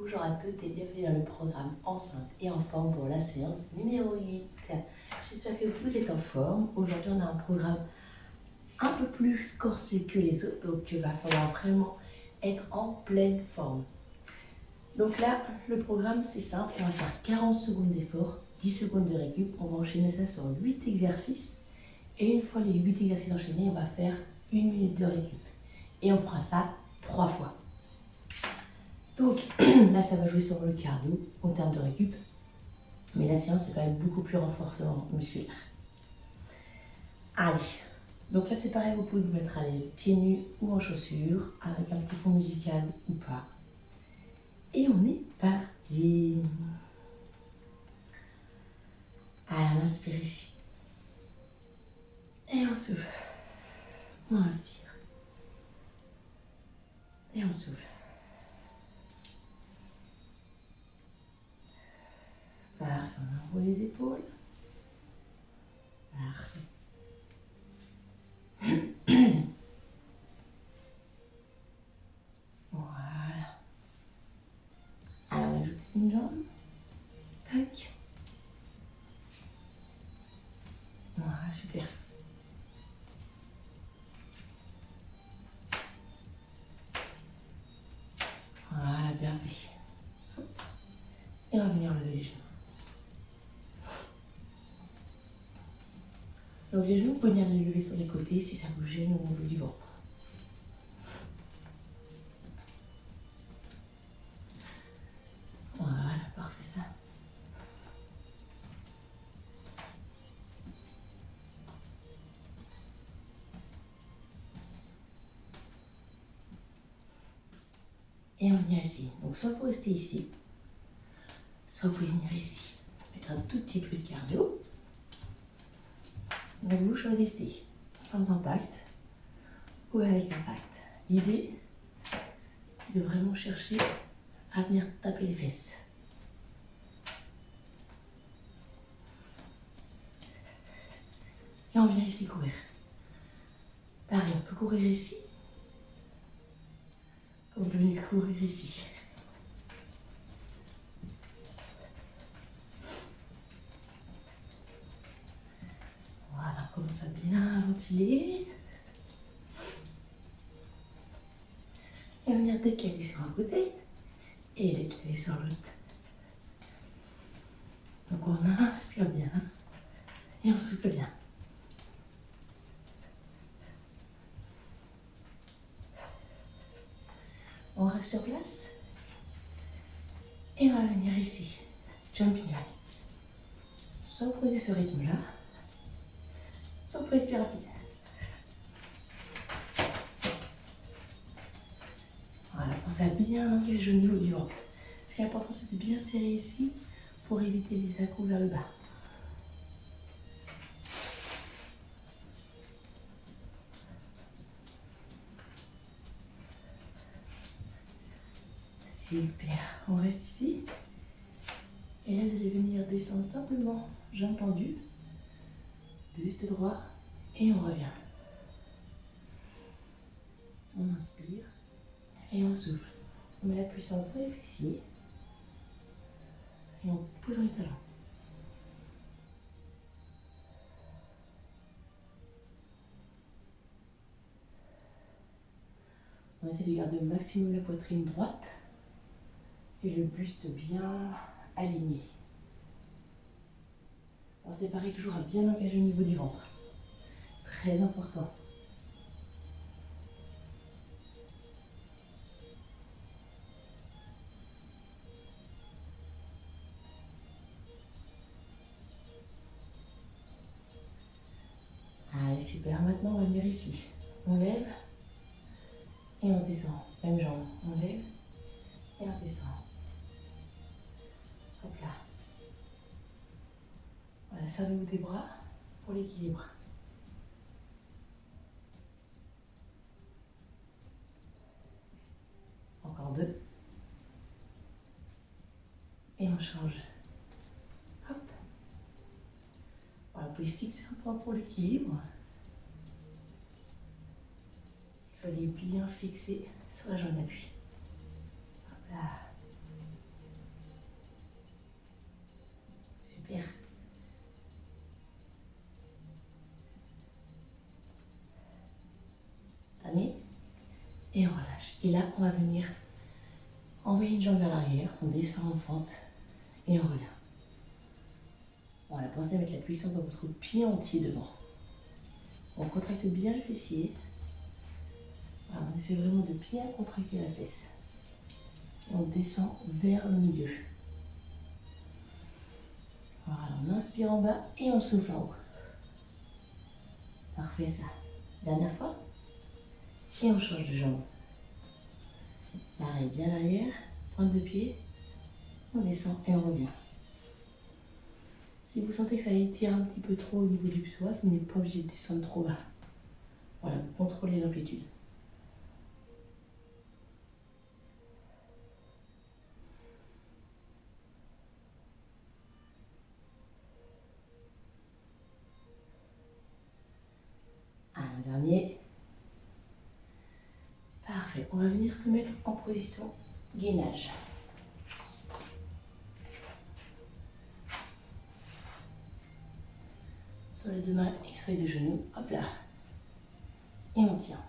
Bonjour à toutes et bienvenue dans le programme Enceinte et en forme pour la séance numéro 8. J'espère que vous êtes en forme. Aujourd'hui, on a un programme un peu plus corsé que les autres, donc il va falloir vraiment être en pleine forme. Donc là, le programme, c'est simple. On va faire 40 secondes d'effort, 10 secondes de récup. On va enchaîner ça sur 8 exercices. Et une fois les 8 exercices enchaînés, on va faire 1 minute de récup. Et on fera ça 3 fois. Donc là, ça va jouer sur le cardio en termes de récup. Mais la séance est quand même beaucoup plus renforcement musculaire. Allez, donc là c'est pareil, vous pouvez vous mettre à l'aise, pieds nus ou en chaussures, avec un petit fond musical ou pas. Et on est parti. Allez, on inspire ici. Et on souffle. On inspire. Et on souffle. Parfait, on enroule les épaules. Parfait. Voilà. Alors, on ajoute une jambe. Tac. Voilà, super. Voilà, parfait. Et on va venir lever les genoux. Donc les genoux, vous pouvez venir les lever sur les côtés si ça vous gêne au niveau du ventre. Voilà, parfait ça. Et on vient ici. Donc soit vous restez ici, soit vous pouvez venir ici. Mettre un tout petit peu de cardio. Donc vous choisissez sans impact ou avec impact. L'idée, c'est de vraiment chercher à venir taper les fesses. Et on vient ici courir. Pareil, on peut courir ici. On peut venir courir ici. Voilà, on commence à bien ventiler. Et on vient décaler sur un côté et décaler sur l'autre. Donc on inspire bien et on souffle bien. On reste sur place et on va venir ici, jumping jack. Soit vous prenez ce rythme-là, soit vous pouvez être plus rapide. Voilà, pensez à bien engager au niveau du ventre. Ce qui est important, c'est de bien serrer ici pour éviter les à-coups vers le bas. Super, on reste ici. Et là, vous allez venir descendre simplement, jambes tendues, buste droit, et on revient. On inspire et on souffle. On met la puissance dans les fessiers et on pose les talons. On essaie de garder au maximum la poitrine droite et le buste bien aligné. On c'est pareil, toujours à bien engager au niveau du ventre. Très important. Allez, super. Maintenant, on va venir ici. On lève et on descend. Même jambe. On lève et on descend. Hop là. Voilà, servez-vous des bras pour l'équilibre. Encore 2. Et on change. Hop. Voilà, vous pouvez fixer un point pour l'équilibre. Soyez bien fixé sur la jambe d'appui. Hop là. et on relâche. Et là, on va venir envoyer une jambe vers l'arrière, on descend en fente et on revient. Voilà, pensez à mettre la puissance dans votre pied entier devant. On contracte bien le fessier. Voilà, on essaie vraiment de bien contracter la fesse. Et on descend vers le milieu. Voilà, on inspire en bas et on souffle en haut. Parfait ça. Dernière fois. Et on change de jambe. Pareil, bien l'arrière, pointe de pied. On descend et on revient. Si vous sentez que ça étire un petit peu trop au niveau du psoas, vous n'êtes pas obligé de descendre trop bas. Voilà, vous contrôlez l'amplitude. Un dernier. Parfait. On va venir se mettre en position gainage. Sur les deux mains et sur les deux genoux. Hop là. Et on tient.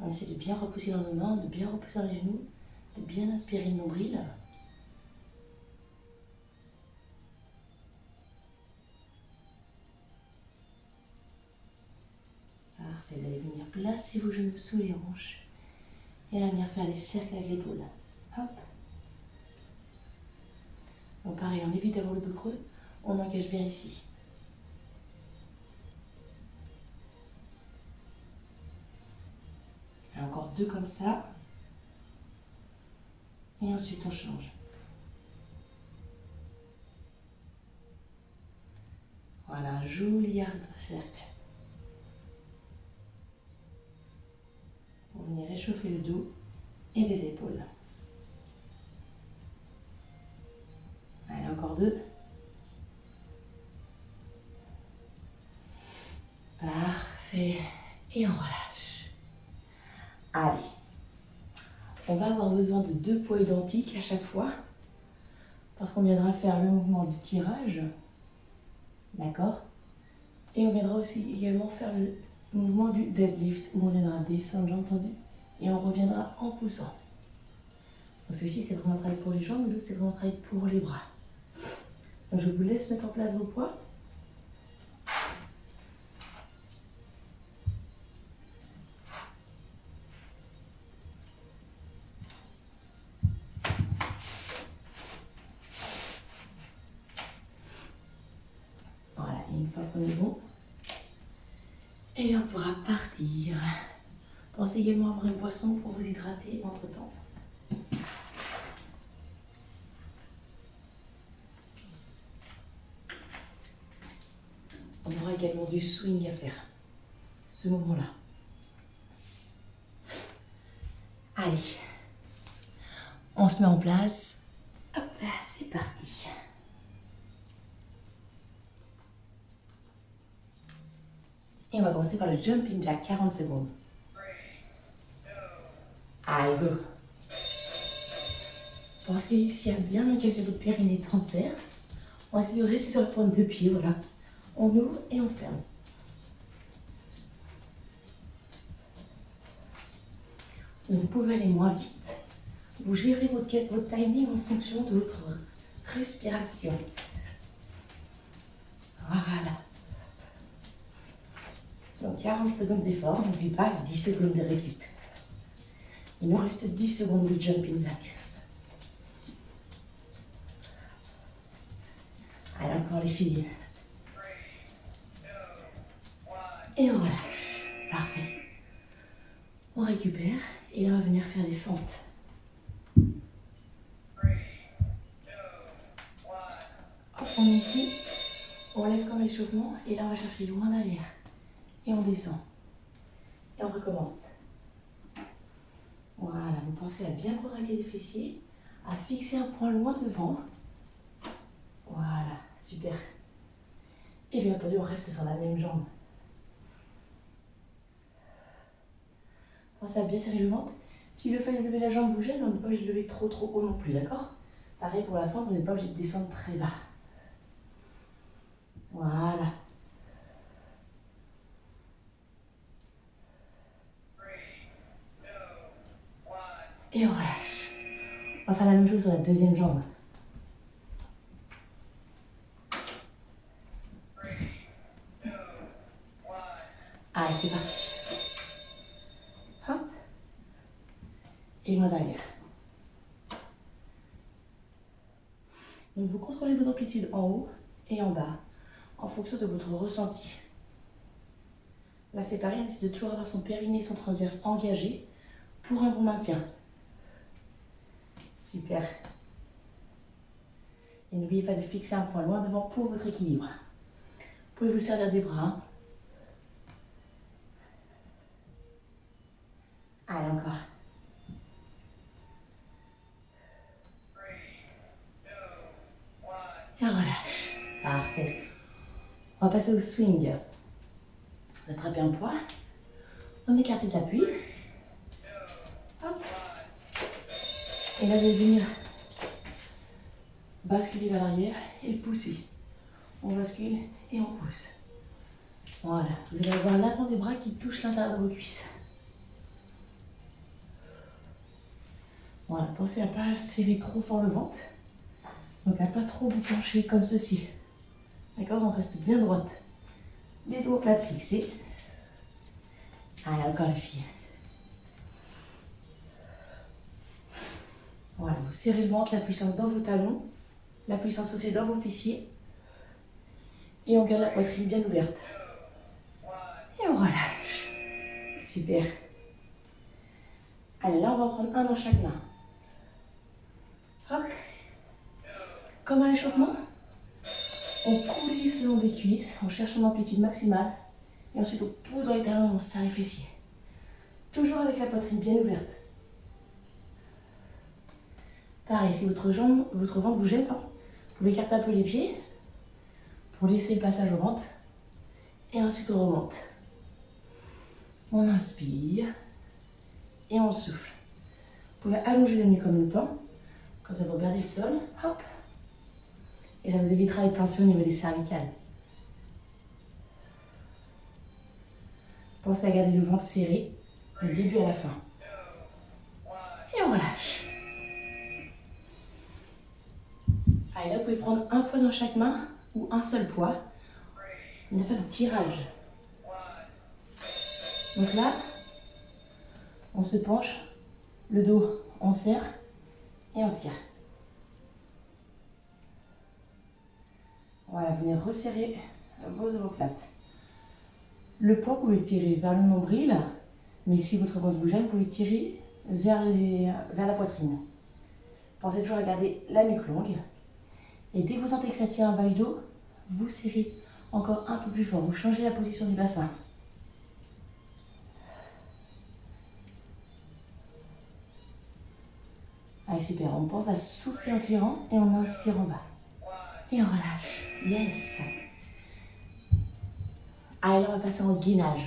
On essaie de bien repousser dans nos mains, de bien repousser dans les genoux, de bien inspirer le nombril. Parfait. Vous allez venir placer vos genoux sous les hanches. Et là, venir faire des cercles avec l'épaule. Hop. Donc pareil, on évite d'avoir le dos creux. On engage bien ici. Et encore deux comme ça. Et ensuite, on change. Voilà, un joli arc de cercle. Pour venir réchauffer le dos et les épaules. Allez, encore deux. Parfait. Et on relâche. Allez. On va avoir besoin de deux poids identiques à chaque fois. Parce qu'on viendra faire le mouvement du tirage. D'accord? Et on viendra aussi également faire le mouvement du deadlift, où on viendra descendre, j'ai entendu, et on reviendra en poussant. Donc celui-ci, c'est vraiment un travail pour les jambes, l'autre, c'est vraiment un travail pour les bras. Donc je vous laisse mettre en place vos poids. Voilà, et une fois qu'on est bon, et bien on pourra partir. Pensez également à avoir une boisson pour vous hydrater entre temps. On aura également du swing à faire, ce mouvement-là. Allez, on se met en place. Hop là, c'est parti. Et on va commencer par le jumping jack, 40 secondes. Allez, go. Pensez ici à bien encadrer votre périnée transverse. On va essayer de rester sur la pointe de pied, voilà. On ouvre et on ferme. Donc vous pouvez aller moins vite. Vous gérez votre timing en fonction de votre respiration. Voilà. Donc 40 secondes d'effort, n'oublie pas 10 secondes de récup. Il nous reste 10 secondes de jumping jack. Allez, encore les filles. Et on relâche. Parfait. On récupère et là on va venir faire des fentes. Hop, on est ici. On lève comme l'échauffement et là on va chercher loin derrière. Et on descend. Et on recommence. Voilà, vous pensez à bien contracter les fessiers, à fixer un point loin devant. Voilà, super. Et bien entendu, on reste sur la même jambe. Pensez à bien serrer le ventre. Si le fait de lever la jambe vous gêne, on n'est pas obligé de lever trop haut non plus, d'accord? Pareil pour la fente, on n'est pas obligé de descendre très bas. Voilà. Et on relâche. On va faire la même chose sur la deuxième jambe. Allez, c'est parti. Hop. Et loin derrière. Donc vous contrôlez vos amplitudes en haut et en bas, en fonction de votre ressenti. Là c'est pareil, on essaie de toujours avoir son périnée et son transverse engagé pour un bon maintien. Super. Et n'oubliez pas de fixer un point loin devant pour votre équilibre. Vous pouvez vous servir des bras. Allez, encore. Et on relâche. Parfait. On va passer au swing. On attrape un poids. On écarte les appuis. Hop. Et là, vous allez venir basculer vers l'arrière et pousser. On bascule et on pousse. Voilà. Vous allez avoir l'avant des bras qui touche l'intérieur de vos cuisses. Voilà. Pensez à ne pas serrer trop fort le ventre. Donc à ne pas trop vous pencher comme ceci. D'accord? On reste bien droite. Les omoplates fixées. Allez, encore les filles. Voilà, vous serrez le ventre, la puissance dans vos talons, la puissance aussi dans vos fessiers. Et on garde la poitrine bien ouverte. Et on relâche. Super. Allez, là, on va prendre un dans chaque main. Hop. Comme un échauffement, on coulisse le long des cuisses, on cherche une amplitude maximale. Et ensuite, on pousse dans les talons et on serre les fessiers. Toujours avec la poitrine bien ouverte. Pareil, si votre ventre vous gêne, vous pouvez écarter un peu les pieds pour laisser le passage au ventre. Et ensuite, on remonte. On inspire et on souffle. Vous pouvez allonger la nuque en même temps. Quand vous regardez le sol, hop. Et ça vous évitera les tensions au niveau des cervicales. Pensez à garder le ventre serré du début à la fin. Et on relâche. Allez, là, vous pouvez prendre un poids dans chaque main ou un seul poids. On va faire du tirage. Donc là, on se penche, le dos, on serre et on tire. Voilà, venez resserrer vos omoplates. Le poids, vous pouvez tirer vers le nombril, mais si votre ventre vous gêne, vous pouvez tirer vers la poitrine. Pensez toujours à garder la nuque longue. Et dès que vous sentez que ça tire un bas du dos, vous serrez encore un peu plus fort. Vous changez la position du bassin. Allez, super. On pense à souffler en tirant et on inspire en bas. Et on relâche. Yes. Allez, là, on va passer en gainage.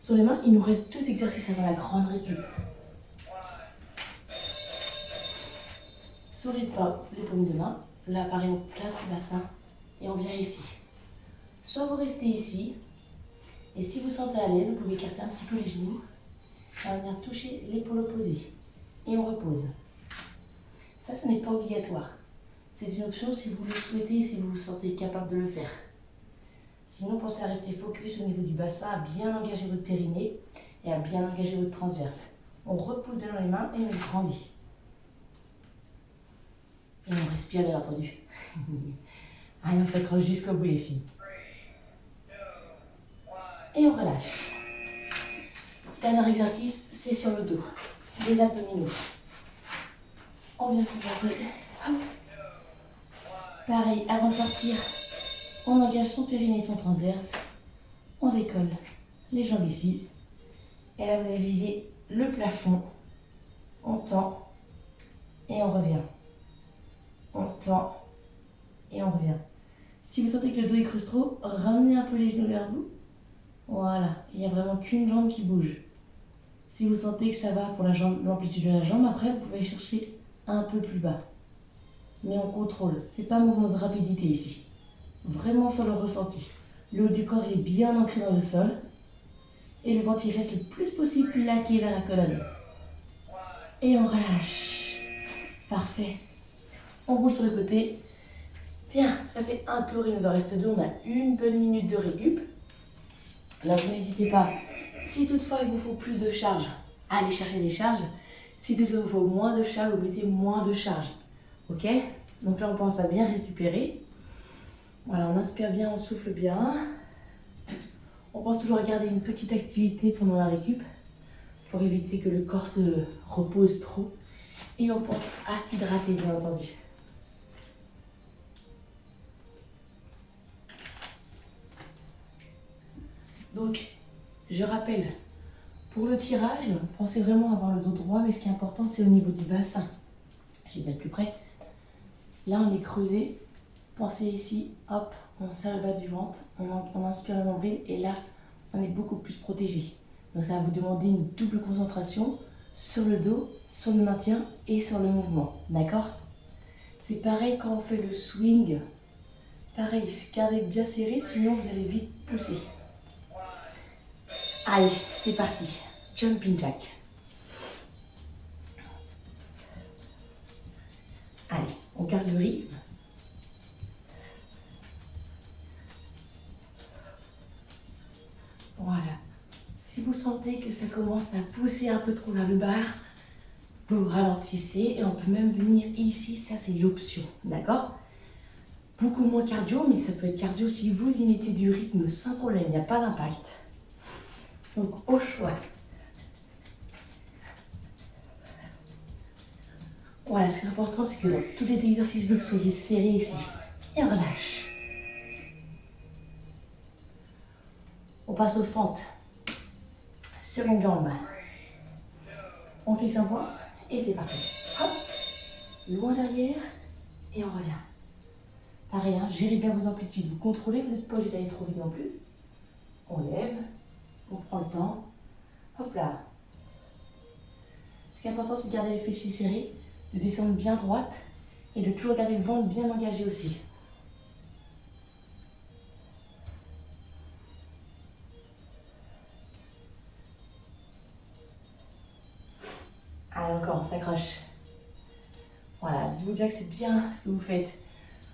Sur les mains, il nous reste 2 exercices avant la grande récup. Sur les paumes de main, là, pareil, on place le bassin et on vient ici. Soit vous restez ici, et si vous sentez à l'aise, vous pouvez écarter un petit peu les genoux, et on va venir toucher l'épaule opposée. Et on repose. Ça, ce n'est pas obligatoire. C'est une option si vous le souhaitez, si vous vous sentez capable de le faire. Sinon, pensez à rester focus au niveau du bassin, à bien engager votre périnée et à bien engager votre transverse. On repousse bien dans les mains et on grandit. Et on respire, bien entendu. Allez, on s'accroche jusqu'au bout, les filles. Et on relâche. Dernier exercice, c'est sur le dos. Les abdominaux. On vient se placer. Hop. Pareil, avant de partir, on engage son périnée et son transverse. On décolle les jambes ici. Et là, vous allez viser le plafond. On tend et on revient. On tend et on revient. Si vous sentez que le dos est creuse trop, ramenez un peu les genoux vers vous. Voilà, il n'y a vraiment qu'une jambe qui bouge. Si vous sentez que ça va pour l'amplitude de la jambe, après vous pouvez chercher un peu plus bas. Mais on contrôle, c'est pas un mouvement de rapidité ici. Vraiment sur le ressenti. Le haut du corps est bien ancré dans le sol. Et le ventre il reste le plus possible plaqué vers la colonne. Et on relâche. Parfait. On roule sur le côté. Bien, ça fait un tour, il nous en reste deux. On a une bonne minute de récup. Là, vous n'hésitez pas. Si toutefois il vous faut plus de charge, allez chercher des charges. Si toutefois il vous faut moins de charge, vous mettez moins de charge. Ok? Donc là, on pense à bien récupérer. Voilà, on inspire bien, on souffle bien. On pense toujours à garder une petite activité pendant la récup pour éviter que le corps se repose trop. Et on pense à s'hydrater, bien entendu. Donc, je rappelle, pour le tirage, pensez vraiment à avoir le dos droit, mais ce qui est important, c'est au niveau du bassin. Je vais mettre plus près. Là, on est creusé. Pensez ici, hop, on serre le bas du ventre, on inspire le nombril, et là, on est beaucoup plus protégé. Donc, ça va vous demander une double concentration sur le dos, sur le maintien et sur le mouvement. D'accord? C'est pareil quand on fait le swing. Pareil, gardez bien serré, sinon vous allez vite pousser. Allez, c'est parti. Jumping jack. Allez, on garde le rythme. Voilà. Si vous sentez que ça commence à pousser un peu trop vers le bas, vous ralentissez et on peut même venir ici. Ça, c'est l'option. D'accord? Beaucoup moins cardio, mais ça peut être cardio si vous y mettez du rythme sans problème. Il n'y a pas d'impact. Donc, au choix. Voilà, ce qui est important, c'est que dans tous les exercices, vous soyez serré ici. Et on relâche. On passe aux fentes. Sur une jambe. On fixe un point et c'est parti. Hop, loin derrière et on revient. Pareil, hein, gérez bien vos amplitudes. Vous contrôlez, vous n'êtes pas obligé d'aller trop vite non plus. On lève, on prend le temps. Hop là. Ce qui est important, c'est de garder les fessiers serrés, de descendre bien droite et de toujours garder le ventre bien engagé aussi. Allez, encore, on s'accroche. Voilà, dites-vous bien que c'est bien ce que vous faites.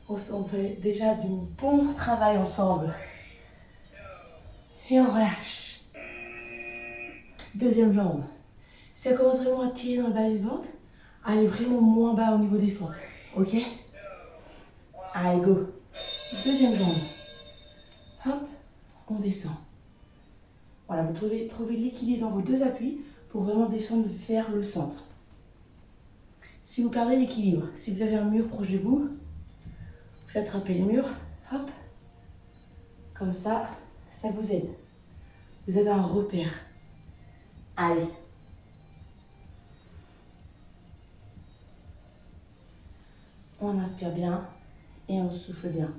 On fait déjà du bon travail ensemble. Et on relâche. Deuxième jambe. Si ça commence vraiment à tirer dans le bas du ventre, allez vraiment moins bas au niveau des fentes. Ok? Allez, go. Deuxième jambe. Hop, on descend. Voilà, vous trouvez l'équilibre dans vos deux appuis pour vraiment descendre vers le centre. Si vous perdez l'équilibre, si vous avez un mur proche de vous, vous attrapez le mur, hop, comme ça, ça vous aide. Vous avez un repère. Allez. On inspire bien et on souffle bien.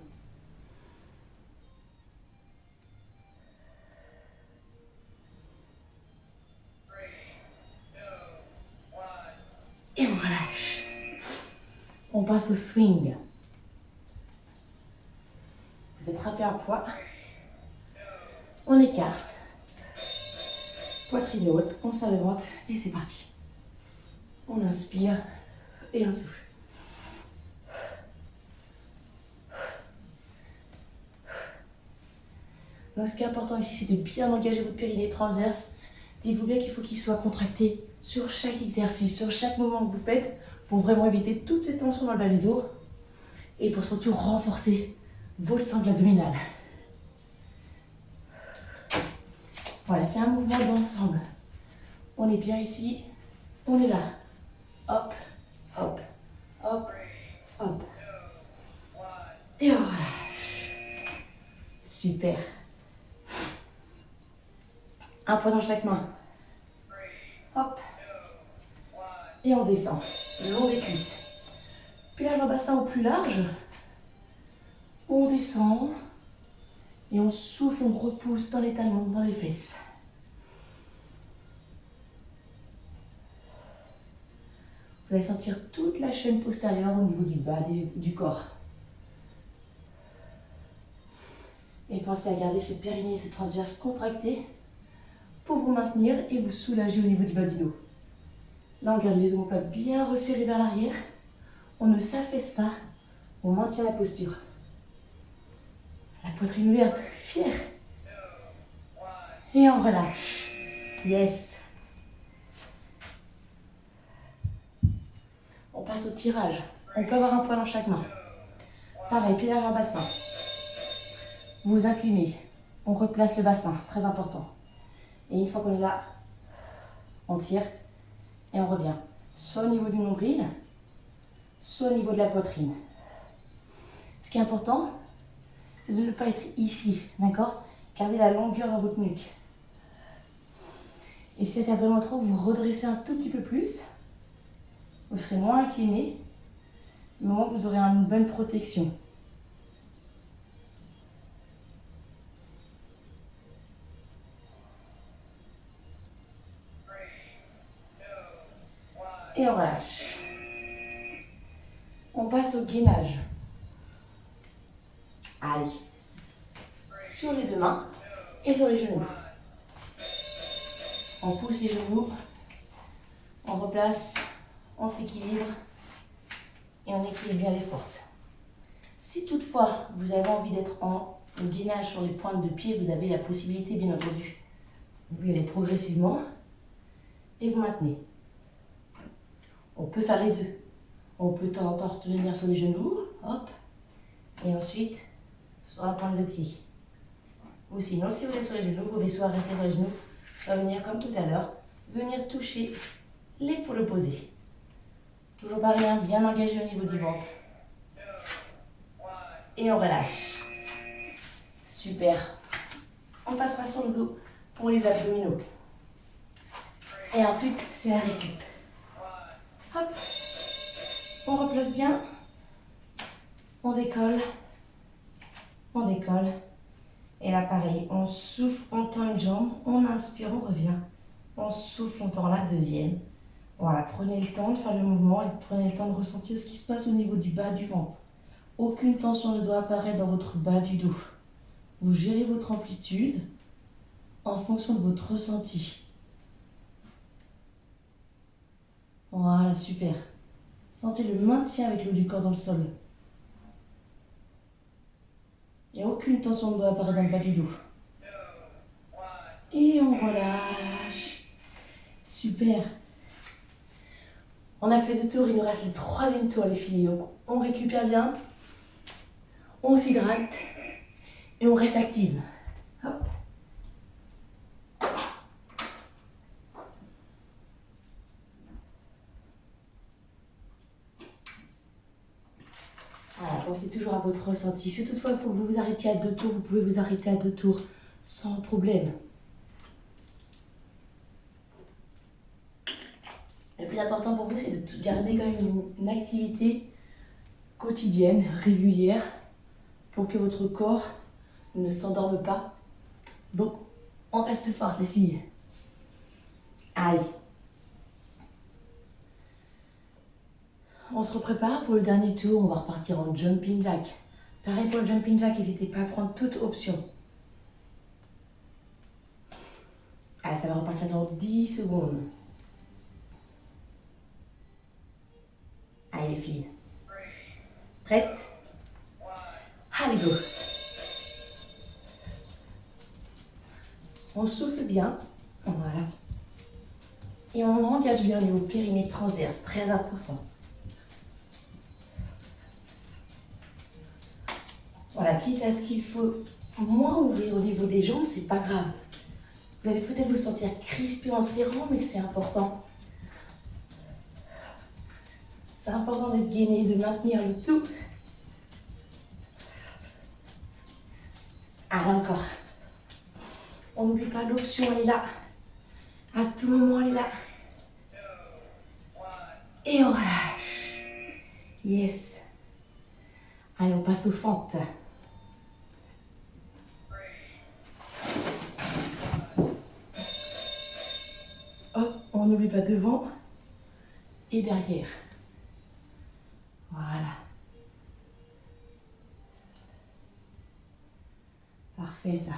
Et on relâche. On passe au swing. Vous attrapez un poids. On écarte. Poitrine haute, on serre le ventre et c'est parti. On inspire et on souffle. Donc ce qui est important ici, c'est de bien engager votre périnée transverse. Dites-vous bien qu'il faut qu'il soit contracté sur chaque exercice, sur chaque mouvement que vous faites, pour vraiment éviter toutes ces tensions dans le bas du dos et pour surtout renforcer vos sangles abdominales. Voilà, c'est un mouvement d'ensemble. On est bien ici, on est là. Hop, hop, hop, hop. Et on relâche. Super. Un point dans chaque main. Hop. Et on descend, le long des cuisses. Puis là, le bassin au plus large. On descend. Et on souffle, on repousse dans les talons, dans les fesses. Vous allez sentir toute la chaîne postérieure au niveau du bas du corps. Et pensez à garder ce périnée, ce transverse contracté pour vous maintenir et vous soulager au niveau du bas du dos. Là, on garde les omoplates bien resserrés vers l'arrière. On ne s'affaisse pas. On maintient la posture. La poitrine ouverte, fière. Et on relâche. Yes. On passe au tirage. On peut avoir un poids dans chaque main. Pareil, pied large en bassin. Vous vous inclinez. On replace le bassin, très important. Et une fois qu'on est là, on tire et on revient. Soit au niveau du nombril, soit au niveau de la poitrine. Ce qui est important, c'est de ne pas être ici, d'accord? Gardez la longueur dans votre nuque. Et si c'est vraiment trop, vous redressez un tout petit peu plus. Vous serez moins incliné, mais au moins vous aurez une bonne protection. Et on relâche. On passe au gainage. Allez. Sur les deux mains et sur les genoux. On pousse les genoux. On replace. On s'équilibre. Et on équilibre bien les forces. Si toutefois vous avez envie d'être en gainage sur les pointes de pied, vous avez la possibilité, bien entendu. Vous y allez progressivement. Et vous maintenez. On peut faire les deux. On peut de temps en temps retenir sur les genoux, hop, et ensuite sur la pointe de pied. Ou sinon, si vous êtes sur les genoux, vous pouvez soit rester sur les genoux, soit venir comme tout à l'heure, venir toucher l'épaule opposée. Toujours pareil, bien engagé au niveau du ventre. Et on relâche. Super. On passera sur le dos pour les abdominaux. Et ensuite, c'est la récup. Hop. On replace bien. On décolle. On décolle. Et là, pareil, on souffle, on tend une jambe. On inspire, on revient. On souffle, on tend la deuxième. Voilà, prenez le temps de faire le mouvement et prenez le temps de ressentir ce qui se passe au niveau du bas du ventre. Aucune tension ne doit apparaître dans votre bas du dos. Vous gérez votre amplitude en fonction de votre ressenti. Voilà, super. Sentez le maintien avec le haut du corps dans le sol. Il n'y a aucune tension ne doit apparaître dans le bas du dos. Et on relâche. Super. On a fait 2 tours, il nous reste le 3e tour les filles. Donc on récupère bien, on s'hydrate et on reste active. Hop. Voilà, pensez toujours à votre ressenti. Si toutefois il faut que vous vous arrêtiez à 2 tours, vous pouvez vous arrêter à 2 tours sans problème. Le plus important pour vous, c'est de garder quand même une activité quotidienne, régulière, pour que votre corps ne s'endorme pas. Donc, on reste fort, les filles. Allez. On se reprépare pour le dernier tour. On va repartir en jumping jack. Pareil pour le jumping jack, n'hésitez pas à prendre toute option. Allez, ça va repartir dans 10 secondes. Allez, les filles. Prêtes? Allez, go. On souffle bien. Voilà. Et on engage bien au niveau périnée transverse. Très important. Voilà, quitte à ce qu'il faut moins ouvrir au niveau des jambes, c'est pas grave. Vous allez peut-être vous sentir crispé en serrant, mais c'est important. C'est important d'être gainé, de maintenir le tout. Allez, encore. On n'oublie pas l'option, elle est là. À tout moment, elle est là. Et on relâche. Yes. Allez, on passe aux fentes. Hop, on n'oublie pas devant et derrière. Voilà. Parfait, ça.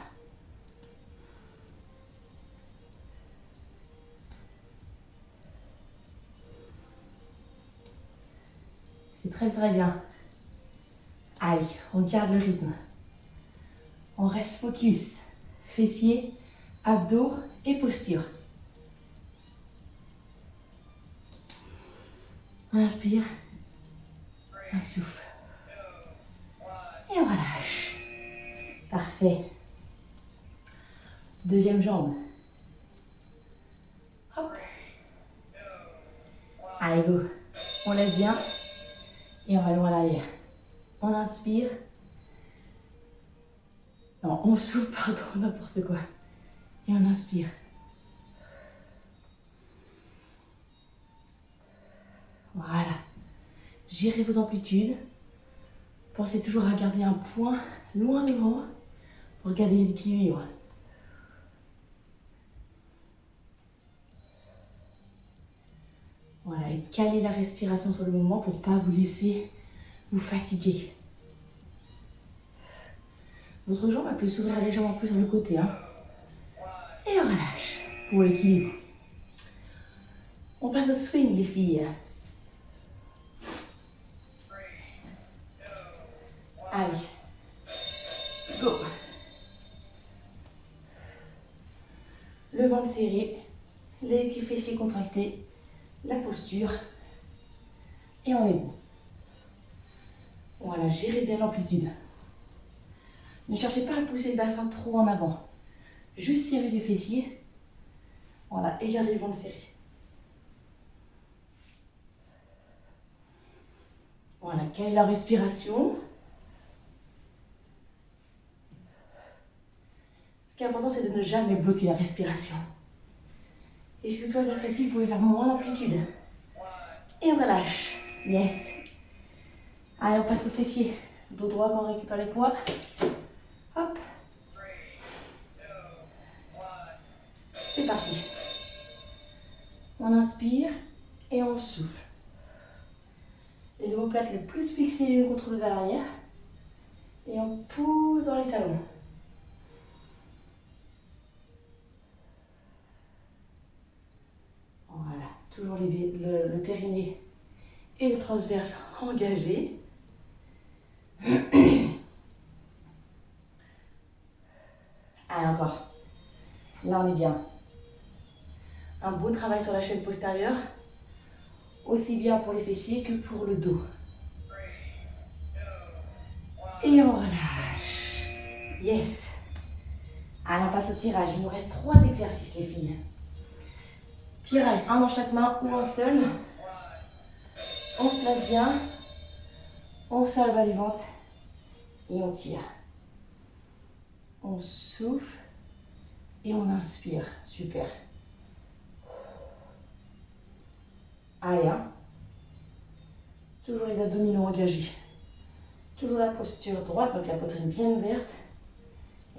C'est très très bien. Allez, on garde le rythme. On reste focus. Fessiers, abdos et posture. On inspire. On souffle. Et on relâche. Parfait. Deuxième jambe. Hop. Allez, go. On lève bien. Et on va loin à l'arrière. On inspire. Non, on souffle, pardon, n'importe quoi. Et on inspire. Voilà. Gérez vos amplitudes. Pensez toujours à garder un point loin devant pour garder l'équilibre. Voilà, et calez la respiration sur le moment pour ne pas vous laisser vous fatiguer. Votre jambe peut s'ouvrir légèrement plus sur le côté. Hein. Et on relâche pour l'équilibre. On passe au swing, les filles. Allez. Go. Le ventre serré, les fessiers contractés, la posture. Et on est bon. Voilà, gérez bien l'amplitude. Ne cherchez pas à pousser le bassin trop en avant. Juste serrer les fessiers. Voilà, et gardez le ventre serré. Voilà, quelle est la respiration? Ce qui est important, c'est de ne jamais bloquer la respiration. Et si toutefois ça fatigue, vous pouvez faire moins d'amplitude. Et on relâche. Yes. Allez, on passe au fessier. Dos droit quand on récupère les poids. Hop. C'est parti. On inspire et on souffle. Les omoplates les plus fixées l'une contre l'autre à l'arrière. Et on pousse dans les talons. Voilà, toujours le périnée et le transverse engagés. Allez, encore. Là, on est bien. Un beau travail sur la chaîne postérieure, aussi bien pour les fessiers que pour le dos. Et on relâche. Yes. Allez, on passe au tirage. Il nous reste 3 exercices, les filles. Tirage, un dans chaque main ou un seul. On se place bien. On serre le bas du ventre. Et on tire. On souffle. Et on inspire. Super. Allez, hein. Toujours les abdominaux engagés. Toujours la posture droite, donc la poitrine bien ouverte.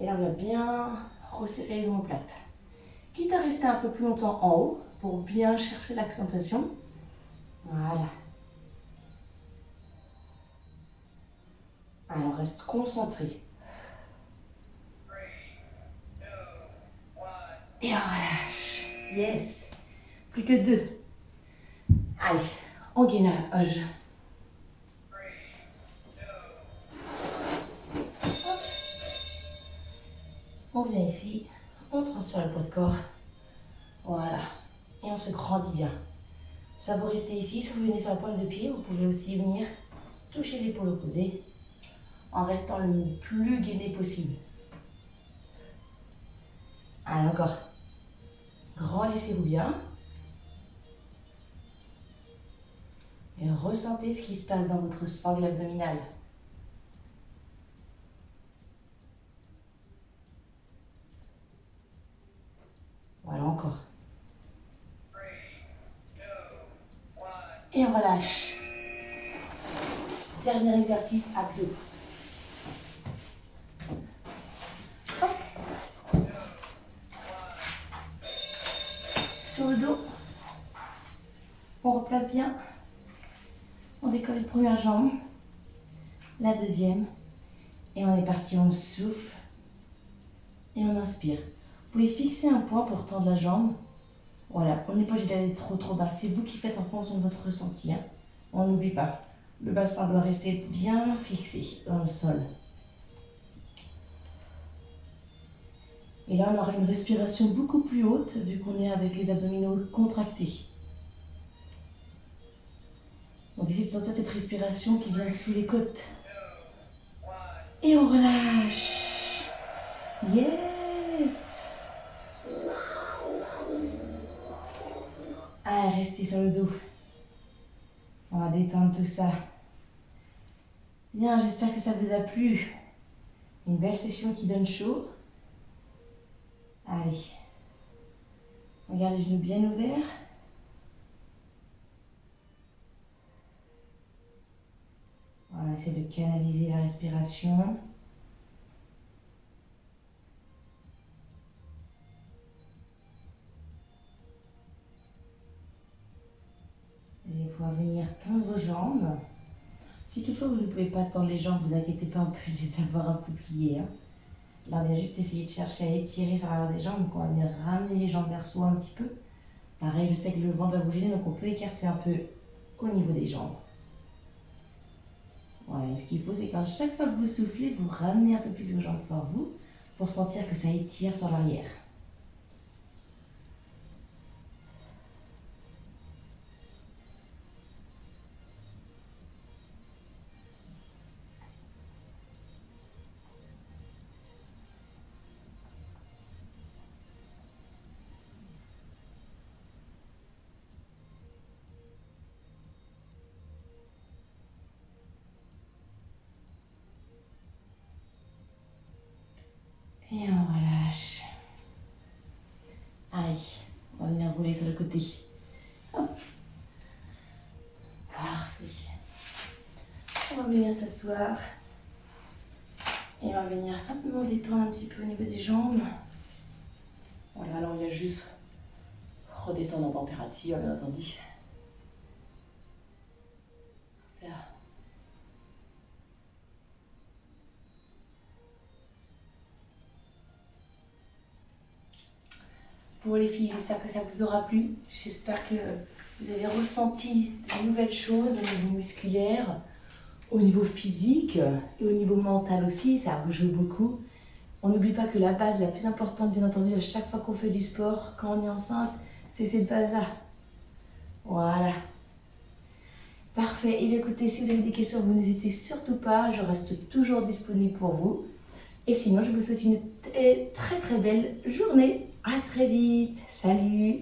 Et là, on va bien resserrer les omoplates. Quitte à rester un peu plus longtemps en haut pour bien chercher l'accentuation. Voilà. Allez, on reste concentré. Et on relâche. Yes. Plus que 2. Allez, on gainage. On vient ici, on transfère le poids de corps. Voilà. Et on se grandit bien. Ça vous restez ici, si vous venez sur la pointe de pied, vous pouvez aussi venir toucher l'épaule opposée en restant le plus gainé possible. Allez, encore. Grandissez-vous bien. Et ressentez ce qui se passe dans votre sangle abdominale. Voilà, encore. Et on relâche. Dernier exercice, abdos. Hop. Sur le dos. On replace bien. On décolle la première jambe. La deuxième. Et on est parti, on souffle. Et on inspire. Vous pouvez fixer un point pour tendre la jambe. Voilà, on n'est pas obligé d'aller trop bas. C'est vous qui faites en fonction de votre ressenti. Hein. On n'oublie pas. Le bassin doit rester bien fixé dans le sol. Et là, on aura une respiration beaucoup plus haute vu qu'on est avec les abdominaux contractés. Donc essayez de sentir cette respiration qui vient sous les côtes. Et on relâche. Yes. Allez, restez sur le dos. On va détendre tout ça. Bien, j'espère que ça vous a plu. Une belle session qui donne chaud. Allez. Regardez les genoux bien ouverts. On essaie de canaliser la respiration. Vous allez pouvoir venir tendre vos jambes. Si toutefois vous ne pouvez pas tendre les jambes, vous inquiétez pas, on peut les avoir un peu pliées. Là, on vient juste essayer de chercher à étirer sur l'arrière des jambes. Donc, on va venir ramener les jambes vers soi un petit peu. Pareil, je sais que le ventre va bouger, donc on peut écarter un peu au niveau des jambes. Voilà, ce qu'il faut, c'est qu'à chaque fois que vous soufflez, vous ramenez un peu plus vos jambes vers vous pour sentir que ça étire sur l'arrière. Et on relâche. Allez, on va venir rouler sur le côté. Hop. Parfait. On va venir s'asseoir. Et on va venir simplement détendre un petit peu au niveau des jambes. Voilà, là on vient juste redescendre en température, bien entendu. Là. Bon les filles, j'espère que ça vous aura plu. J'espère que vous avez ressenti de nouvelles choses au niveau musculaire, au niveau physique et au niveau mental aussi, ça rejoue beaucoup. On n'oublie pas que la base la plus importante, bien entendu, à chaque fois qu'on fait du sport, quand on est enceinte, c'est cette base-là. Voilà. Parfait. Et écoutez, si vous avez des questions, vous n'hésitez surtout pas, je reste toujours disponible pour vous. Et sinon, je vous souhaite une très très belle journée. À très vite. Salut.